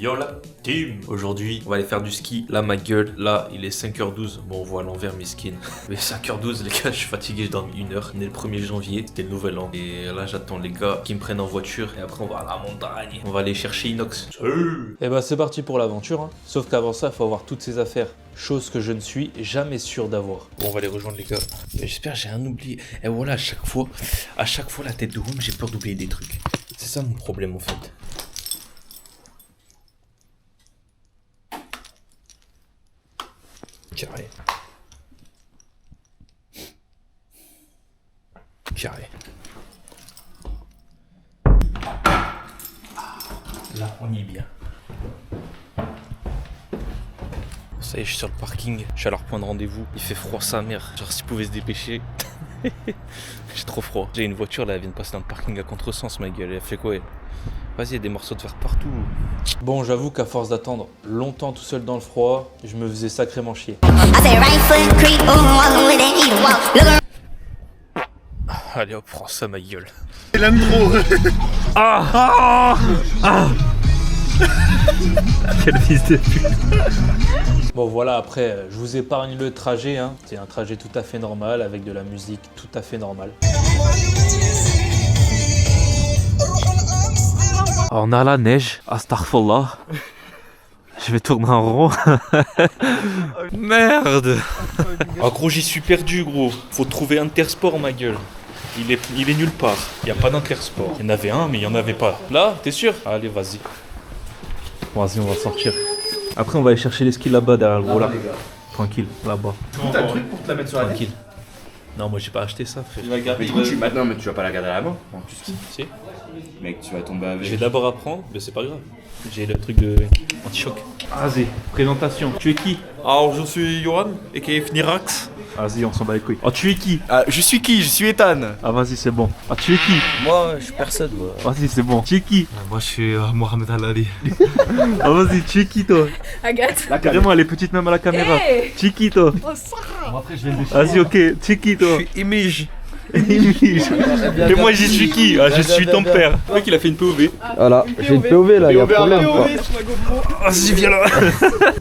Yo la team. Aujourd'hui, on va aller faire du ski. Là, ma gueule, là, il est 5h12. Bon, on voit à l'envers, miskin. Mais 5h12, les gars, je suis fatigué, je dors 1h. On est le 1er janvier, c'était le nouvel an. Et là, j'attends les gars qui me prennent en voiture. Et après, on va à la montagne. On va aller chercher Inox. Et bah, c'est parti pour l'aventure. Hein. Sauf qu'avant ça, il faut avoir toutes ces affaires. Chose que je ne suis jamais sûr d'avoir. Bon, on va les rejoindre, les gars. J'espère que j'ai rien oublié. Et voilà, à chaque fois, la tête de Rome, j'ai peur d'oublier des trucs. C'est ça mon problème, en fait. Carré. Carré. Là, on y est bien. Ça y est, je suis sur le parking. Je suis à leur point de rendez-vous. Il fait froid sa mère. Genre, s'ils pouvaient se dépêcher. J'ai trop froid. J'ai une voiture là, elle vient de passer dans le parking à contresens, ma gueule. Elle fait quoi, elle? Vas-y, il y a des morceaux de verre partout. Bon, j'avoue qu'à force d'attendre longtemps tout seul dans le froid, je me faisais sacrément chier. Allez hop, prends ça, ma gueule. Il aime trop. Quel fils de pute. Bon voilà, après, je vous épargne le trajet. Hein. C'est un trajet tout à fait normal, avec de la musique tout à fait normale. On a la neige, astaghfirullah. Je vais tourner en rond. Merde. Ah gros, j'y suis perdu, gros. Faut trouver Intersport, ma gueule. Il est nulle part. Il n'y a pas d'Intersport. Il y en avait un, mais il n'y en avait pas. Là, t'es sûr? Allez, vas-y. Vas-y, on va sortir. Après, on va aller chercher les skis là-bas, derrière le gros là. Tranquille, là-bas. T'as le truc pour te la mettre sur la tête. Tranquille. Non, moi j'ai pas acheté ça, frère. Mais du coup, maintenant, mais tu vas pas la garder à la main. Non, tu skis. Si. Mec, tu vas tomber avec. Je vais d'abord apprendre, mais c'est pas grave. J'ai le truc de anti-choc. Vas-y, présentation. Tu es qui? Alors je suis Johan, aka Fnirax. Vas-y, on s'en bat les couilles. Oh, tu es qui? Ah, je suis qui? Je suis Ethan. Ah, vas-y, c'est bon. Ah, tu es qui? Moi, je suis personne, moi. Vas-y, c'est bon. Tu es qui? Moi je suis Mohamed Alali. Ah, vas-y, tu es qui, toi? Agathe. Là, carrément, elle est petite même à la caméra. Hey. Tu es qui, toi? Oh, Sarah. Vas-y, ok. Tu es qui, toi? Je suis Image. Et moi, j'y suis qui? Ah, je suis ton père. Le mec, il a fait une POV. Voilà, j'ai une POV là, y'a problème quoi. Vas-y, viens là.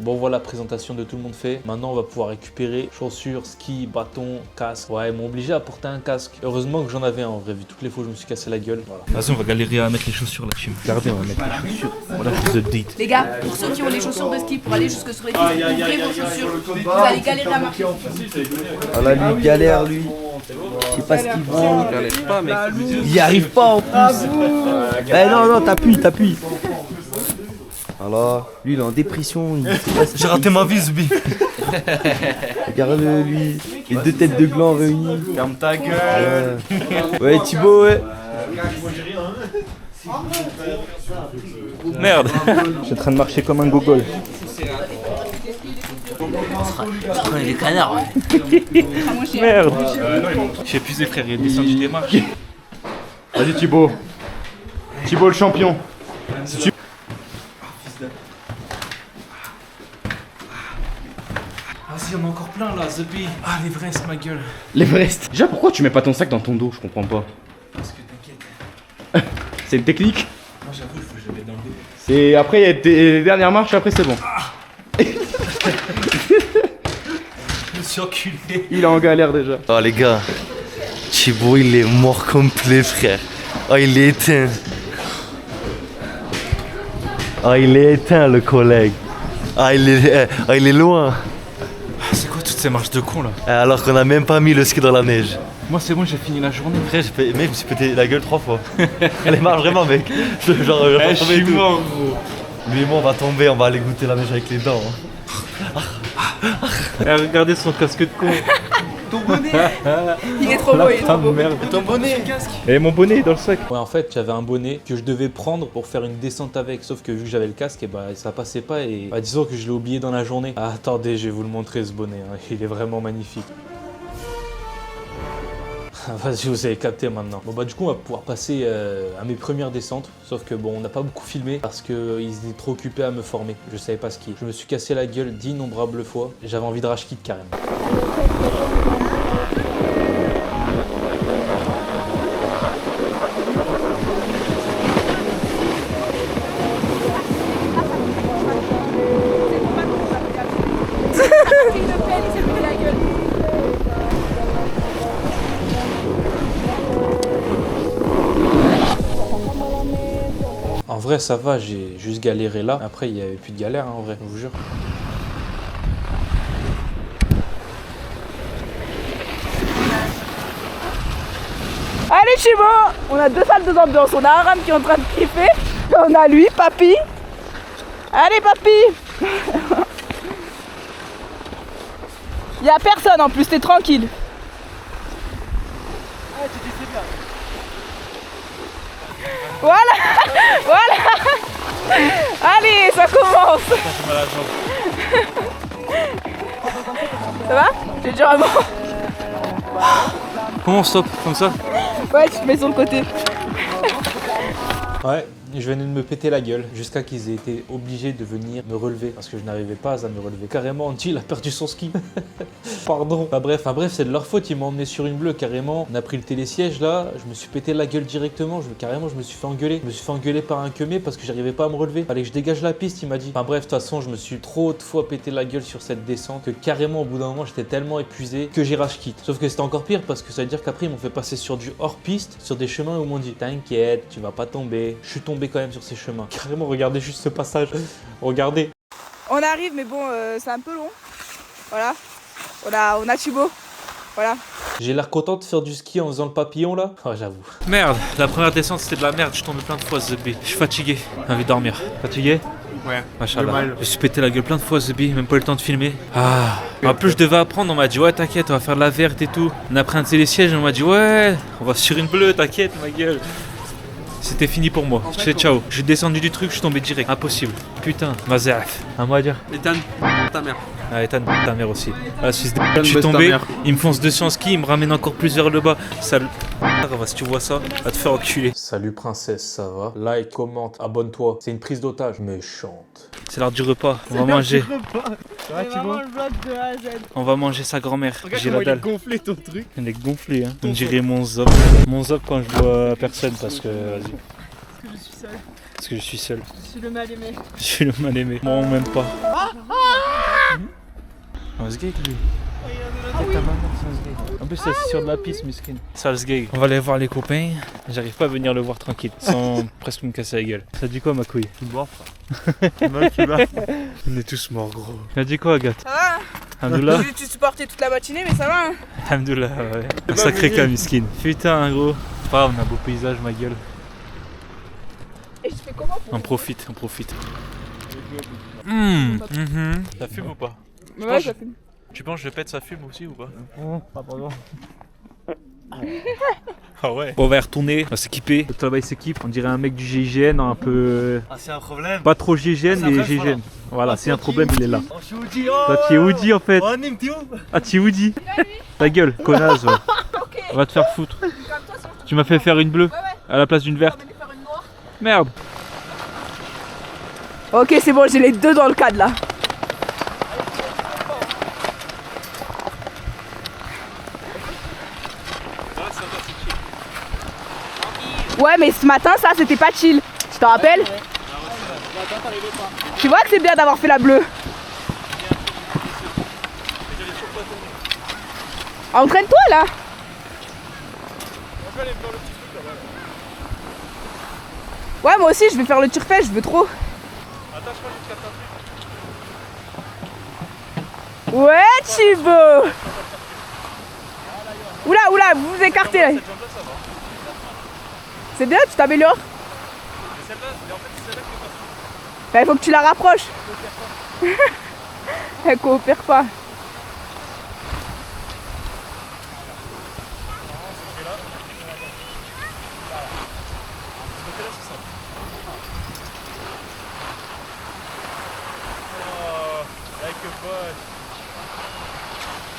Bon voilà, présentation de tout le monde fait. Maintenant, on va pouvoir récupérer chaussures, skis, bâtons, casque. Ouais, ils m'ont obligé à porter un casque. Heureusement que j'en avais un en vrai, vu toutes les fois où je me suis cassé la gueule. Voilà. Vas-y, on va galérer à mettre les chaussures là, team. Regardez, on va mettre les chaussures. Voilà, je vous update. Les gars, pour ceux qui ont les chaussures de ski pour aller jusque sur les pistes, ouvrez vos chaussures. Vous allez galérer à marcher. Ah là, lui galère lui. Je sais pas ce qu'il vend. Il y arrive pas en plus. Eh non, t'appuies. Alors, lui il est en dépression. J'ai raté ma vie, Zbi. Regarde lui, les deux têtes de gland réunies. Ferme ta gueule. Ouais, Thibaut, ouais. Merde. Je suis en train de marcher comme un gogol. Les canards. Merde. J'ai épuisé, frère, il est descendu des marches. Vas-y, Thibaut. Thibaut le champion. Vas-y, on a encore plein là, Zebi. Ah, l'Everest, ma gueule. L'Everest. Déjà, pourquoi tu mets pas ton sac dans ton dos? Je comprends pas. Parce que t'inquiète. C'est une technique. Moi, j'avoue, il faut que je le mette dans le dos. C'est après, il y a tes dernières marches, après c'est bon. Je me suis enculé. Il est en galère déjà. Oh les gars, Thibaut il est mort complet frère. Oh il est éteint. Oh il est éteint le collègue. Ah il est loin. C'est quoi toutes ces marches de con là? Alors qu'on a même pas mis le ski dans la neige. Moi, c'est bon, j'ai fini la journée. Frère, mec, je me suis pété la gueule 3 fois. Elle marche vraiment mec. Genre, Je suis mort, gros. Lui et moi on va tomber, on va aller goûter la neige avec les dents. Regardez son casque de con. Il est trop beau, il est trop beau. Merde. Ton bonnet. Et mon bonnet est dans le sac. Ouais, en fait, j'avais un bonnet que je devais prendre pour faire une descente avec. Sauf que vu que j'avais le casque, et bah ça passait pas. Et bah, disons que je l'ai oublié dans la journée. Ah, attendez, je vais vous le montrer ce bonnet. Hein. Il est vraiment magnifique. Vas-y, vous avez capté maintenant. Bon bah du coup on va pouvoir passer à mes premières descentes. Sauf que bon, on n'a pas beaucoup filmé parce qu'ils étaient trop occupés à me former. Je savais pas skier. Je me suis cassé la gueule d'innombrables fois. J'avais envie de rage kit carrément. vrai, ça va, j'ai juste galéré là. Après, il y avait plus de galère, hein, en vrai, je vous jure. Allez Chibo, on a 2 salles d'ambiance, on a Aram qui est en train de kiffer, et on a lui, Papy. Allez Papy. Il y a personne en plus, t'es tranquille. Voilà. Voilà. Allez, ça commence. Ça va? J'ai dur à mort. Comment on stoppe comme ça? Ouais, tu te mets sur le côté. Ouais, je venais de me péter la gueule jusqu'à qu'ils aient été obligés de venir me relever parce que je n'arrivais pas à me relever. Carrément, Andy, il a perdu son ski. Pardon. Enfin bref, c'est de leur faute, ils m'ont emmené sur une bleue carrément. On a pris le télésiège là, je me suis pété la gueule directement, carrément je me suis fait engueuler. Je me suis fait engueuler par un queumé parce que j'arrivais pas à me relever. Fallait que je dégage la piste, il m'a dit. Enfin bref, de toute façon, je me suis trop de fois pété la gueule sur cette descente que carrément au bout d'un moment, j'étais tellement épuisé que j'ai rage quitte. Sauf que c'était encore pire parce que ça veut dire qu'après, ils m'ont fait passer sur du hors-piste, sur des chemins où ils m'ont dit t'inquiète, tu vas pas tomber. Je suis tombé quand même sur ces chemins. Carrément, regardez juste ce passage. Regardez. On arrive, mais bon, c'est un peu long. Voilà. On a Chibo. Voilà. J'ai l'air content de faire du ski en faisant le papillon là. Oh, j'avoue. Merde, la première descente c'était de la merde, je suis tombé plein de fois Zebi. Je suis fatigué, j'ai envie de dormir. Fatigué? Ouais. Machallah. Je me suis pété la gueule plein de fois Zebi, même pas eu le temps de filmer. Ah. En plus je devais apprendre, on m'a dit ouais t'inquiète, on va faire de la verte et tout. On a pris un télésiège, on m'a dit ouais, on va sur une bleue, t'inquiète ma gueule. C'était fini pour moi. Je sais ciao. J'ai descendu du truc, je suis tombé direct. Impossible. Putain, mazaf. À moi à dire. Ethan, ta mère. Ah, Ethan, ta mère aussi. Ah, je suis tombé, il me fonce dessus en ski, il me ramène encore plus vers le bas. Sale. Si tu vois ça, va te faire enculer. Salut princesse, ça va? Like, commente, abonne-toi. C'est une prise d'otage. Méchante. C'est l'heure du repas. On va manger. C'est vraiment le vlog de A à Z. On va manger sa grand-mère. J'ai la dalle. gonflé ton truc. Elle est gonflée, hein. On dirait mon zop. Mon zop quand je vois personne parce que. Vas-y. Parce que je suis seule. Parce que je suis seul. Je suis le mal aimé. Je suis le mal aimé. Moi, on m'aime pas. On se gag lui. En plus, c'est sur de la piste, miskin. Ça se gag. On va aller voir les copains. J'arrive pas à venir le voir tranquille sans presque me casser la gueule. Ça dit quoi, ma couille? Tu me vois, frère. On est tous morts, gros. Ça dit quoi, Agathe? Ça va? Alhamdoulilah. Tu supportais toute la matinée, mais ça va. Hein. Alhamdoulilah, ouais. Un sacré cas, miskin. Putain, gros. Ah, on a un beau paysage, ma gueule. Et je fais comment pour... On profite, on profite. Ça fume ou pas? Ouais, ça fume. Tu penses que je pète, ça fume aussi ou pas? Ah ouais. Bon, on va y retourner, on va s'équiper. Le travail s'équipe, on dirait un mec du GIGN, un peu. Ah, c'est un problème. Pas trop GIGN, mais GIGN. Voilà, c'est un problème, il est là. Oh, je suis Woody, oh. Toi, tu es Woody en fait. Oh, Nim, t'es où? Ah, tu es Woody. Ta gueule, connasse. Ouais. Ok. On va te faire foutre. Calme-toi, sinon je te Tu m'as fait faire une bleue à la place d'une verte. ramène faire une noire. Merde. Ok, c'est bon, j'ai les deux dans le cadre là. Ouais, mais ce matin, ça, c'était pas chill. Tu te rappelles? Tu vois que c'est bien d'avoir fait la bleue. Entraîne-toi là. Ouais, moi aussi, je vais faire le tir-fait, je veux trop. Ouais, Chibo. Oula, vous vous écartez là. C'est bien, tu t'améliores. Bah, il faut que tu la rapproches. Elle coopère pas.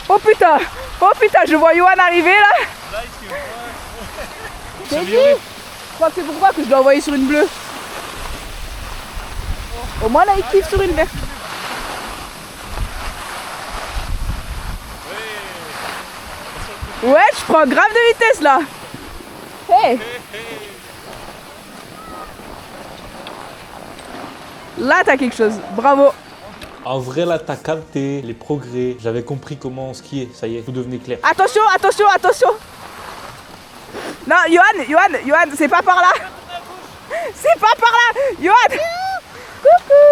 Oh putain, je vois Yohan arriver là. C'est qui? Je crois que c'est pourquoi que je dois envoyer sur une bleue. Au moins là il kiffe sur une verte. Ouais, je prends grave de vitesse là. Hey. Là t'as quelque chose, bravo. En vrai, là, t'as capté les progrès. J'avais compris comment skier. Ça y est, tout devenait clair. Attention. Non, Yohan, c'est pas par là. C'est pas par là. Yoann. Coucou.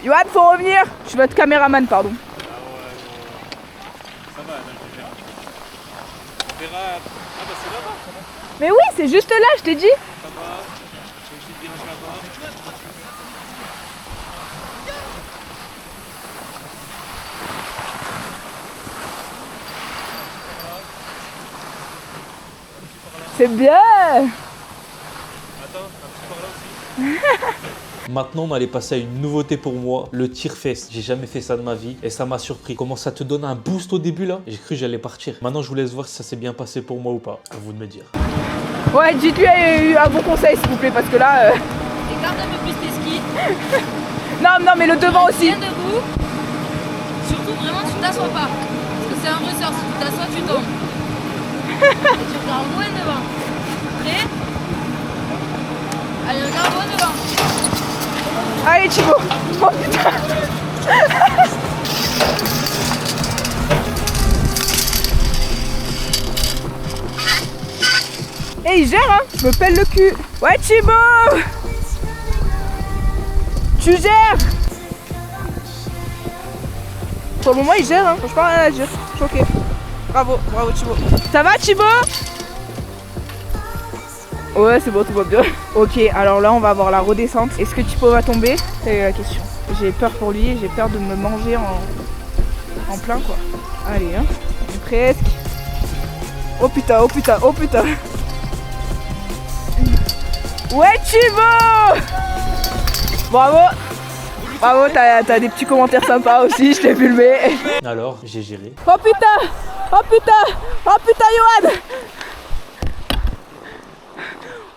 Yoann, faut revenir. Je suis votre caméraman, pardon. Ça va, on verra. Ah bah c'est là-bas. Mais oui, c'est juste là, je t'ai dit. Ça va. J'ai virage là-bas. C'est bien. Attends, un petit par là aussi. Maintenant, on allait passer à une nouveauté pour moi, le tir fest. J'ai jamais fait ça de ma vie et ça m'a surpris. Comment ça te donne un boost au début là? J'ai cru que j'allais partir. Maintenant, je vous laisse voir si ça s'est bien passé pour moi ou pas. À vous de me dire. Ouais, dites-lui un bon conseil, s'il vous plaît, parce que là... Écarte un peu plus tes skis. Non, mais le devant aussi. Viens debout. Surtout, vraiment, tu t'assois pas. Parce que c'est un ressort. Si tu t'assois, tu tombes. Et tu regardes loin devant. Prêt? Allez, regarde loin devant. Allez, Thibaut. Oh putain. Eh, il gère, hein. Je me pèle le cul. Ouais, Thibaut. Tu gères. Pour le moment, il gère, hein. Franchement, rien à dire. Choqué. Bravo Thibaut. Ça va, Thibaut? Ouais, c'est bon, tout va bien. Ok, alors là, on va avoir la redescente. Est-ce que Thibaut va tomber? C'est la question. J'ai peur pour lui, j'ai peur de me manger en plein, quoi. Allez, hein. Presque. Oh putain. Ouais, Thibaut! Bravo, t'as des petits commentaires sympas aussi, je t'ai filmé. Alors, j'ai géré. Oh putain, Yoann!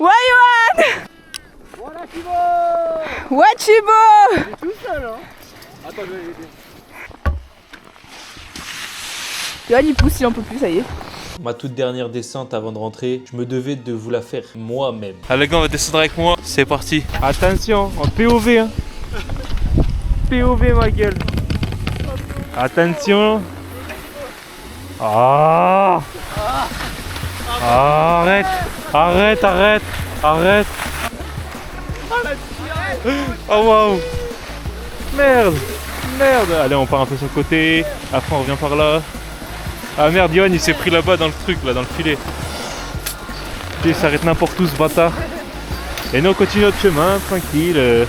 Ouais, Yoann! Voilà Thibaut. Ouais, Thibaut! Tout seul, hein. Attends, je vais l'aider. Yoann, il pousse, il en peut plus, ça y est. Ma toute dernière descente avant de rentrer, je me devais de vous la faire moi-même. Allez, les gars, on va descendre avec moi. C'est parti. Attention, en POV, hein. POV, ma gueule. Attention. Ah. Arrête. Oh waouh. Merde. Allez, on part un peu sur le côté. Après, on revient par là. Ah merde, Yoann, il s'est pris là-bas dans le truc, là, dans le filet. Il s'arrête n'importe où, ce bâtard. Et nous, on continue notre chemin, tranquille.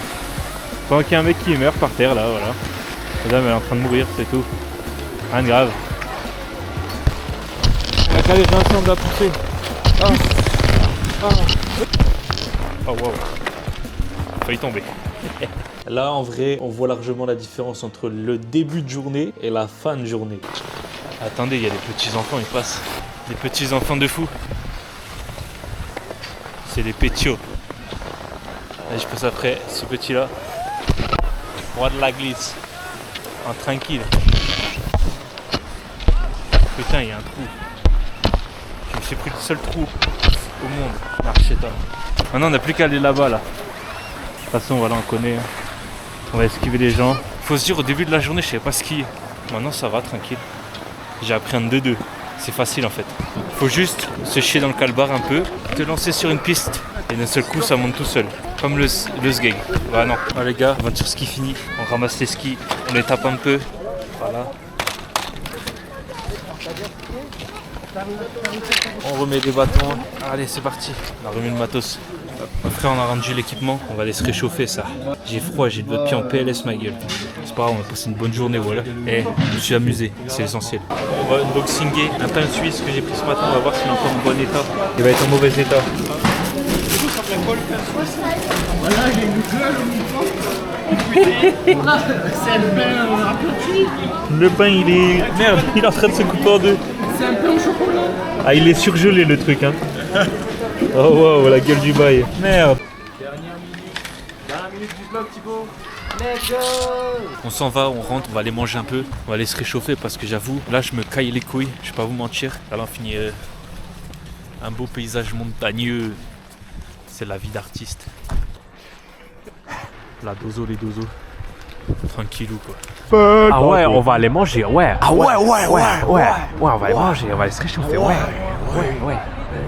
Pendant qu'il y a un mec qui meurt par terre, là, voilà. La dame, elle est en train de mourir, c'est tout. Rien de grave. Elle a qu'à les réinstants de la pousser. Oh wow. Failli tomber. Là, en vrai, on voit largement la différence entre le début de journée et la fin de journée. Attendez, il y a des petits enfants, ils passent. Des petits enfants de fou. C'est des pétios. Allez, je passe après ce petit-là. Roi de la glisse. En tranquille. Putain, il y a un trou. Je me suis pris le seul trou au monde. Marcheta. Maintenant, on n'a plus qu'à aller là-bas, là. De toute façon, voilà, on connaît. On va esquiver les gens. Faut se dire, au début de la journée, je savais pas skier. Maintenant, ça va, tranquille. J'ai appris un 2-2. C'est facile en fait. Faut juste se chier dans le calbar un peu, te lancer sur une piste et d'un seul coup ça monte tout seul. Comme le sgeg. Bah non. Ah, les gars, aventure ski finie. On ramasse les skis, on les tape un peu. Voilà. On remet les bâtons. Allez, c'est parti. On a remis le matos. Après, on a rendu l'équipement. On va aller se réchauffer ça. J'ai froid, j'ai le pied en PLS, ma gueule. C'est pas grave, on va passer une bonne journée, voilà. Et je me suis amusé, c'est l'essentiel. On va unboxinguer un pain suisse que j'ai pris ce matin. On va voir s'il est encore en bon état. Il va être en mauvais état. Le pain, il est... Merde, il est en train de se couper en deux. C'est un pain au chocolat. Ah, il est surgelé le truc, hein. Oh wow, la gueule du bail. Merde. Dernière minute du vlog, Thibaut. Let's go. On s'en va, on rentre, on va aller manger un peu. On va aller se réchauffer parce que j'avoue, là je me caille les couilles. Je vais pas vous mentir. Là on finit un beau paysage montagneux. C'est la vie d'artiste. La dozo, les dozos. Tranquillou quoi. Ah ouais, on va aller manger, ouais. Ah ouais, on va aller manger, on va aller se réchauffer, ouais.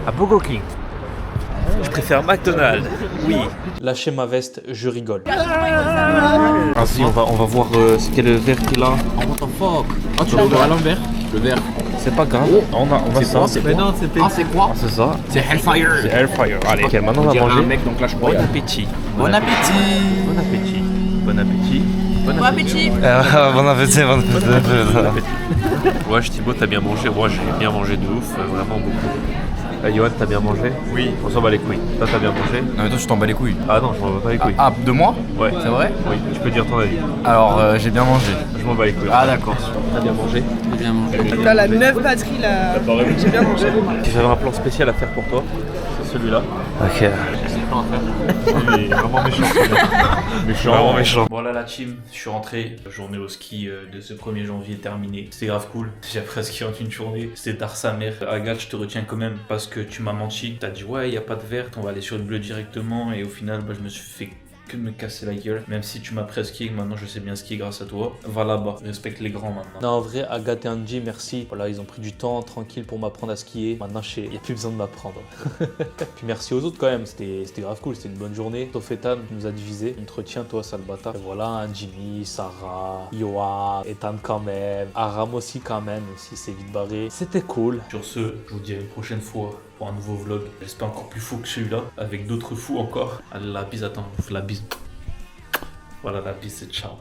À Burger King. préfère McDonald's. Oui. Lâchez ma veste, je rigole. Vas-y, on va voir ce qu'est le verre qu'il a. What the fuck? Ah, tu l'as ouvert à l'envers? Le verre. C'est pas grave. On a ça. C'est Ah, c'est quoi? c'est ça. C'est Hellfire. C'est Airfryer. Allez, ok, maintenant on va dirait un manger. mec, donc là, je crois. Bon appétit. Bon appétit. Bon appétit. Bon appétit. Bon appétit. Bon appétit, bon appétit. Ouais, Thibaut, t'as bien mangé. Moi, j'ai bien mangé de ouf, vraiment beaucoup. Yoann, t'as bien mangé? Oui. On s'en bat les couilles. Toi, t'as bien mangé? Non mais toi tu t'en bats les couilles. Ah non, je m'en bats pas les couilles. Ah, de moi? Ouais. C'est vrai? Oui, tu peux dire ton avis. Alors j'ai bien mangé. Je m'en bats les couilles. Ah d'accord. T'as bien mangé? J'ai bien mangé. T'as la 9 batterie là. J'ai bien mangé. Si j'avais un plan spécial à faire pour toi, c'est celui-là. Ok. J'ai ce plan à faire. Il est vraiment méchant. Méchant. Vraiment méchant. Voilà la team, je suis rentré. La journée au ski de ce 1er janvier est terminée. C'était grave cool. J'ai appris à skier en une journée. C'était tard sa mère. Agathe, je te retiens quand même parce que tu m'as menti. T'as dit ouais, y a pas de verte, on va aller sur le bleu directement. Et au final, je me suis fait que de me casser la gueule. Même si tu m'as appris à skier, maintenant je sais bien skier grâce à toi. Va là-bas, respecte les grands maintenant. Non, en vrai, Agathe et Angie, merci. Voilà, ils ont pris du temps tranquille pour m'apprendre à skier. Maintenant, il n'y a plus besoin de m'apprendre. Puis merci aux autres quand même, c'était grave cool, c'était une bonne journée. Sauf Ethan qui nous a divisé. Il te retient, toi, sale bâtard. Et voilà, hein, Jimmy, Sarah, Yoa, Ethan quand même, Aram aussi quand même, aussi c'est vite barré. C'était cool. Sur ce, je vous dis à une prochaine fois pour un nouveau vlog. J'espère encore plus fou que celui-là, avec d'autres fous encore. Allez, la bise, attends, la bise. Voilà, la bise, c'est ciao.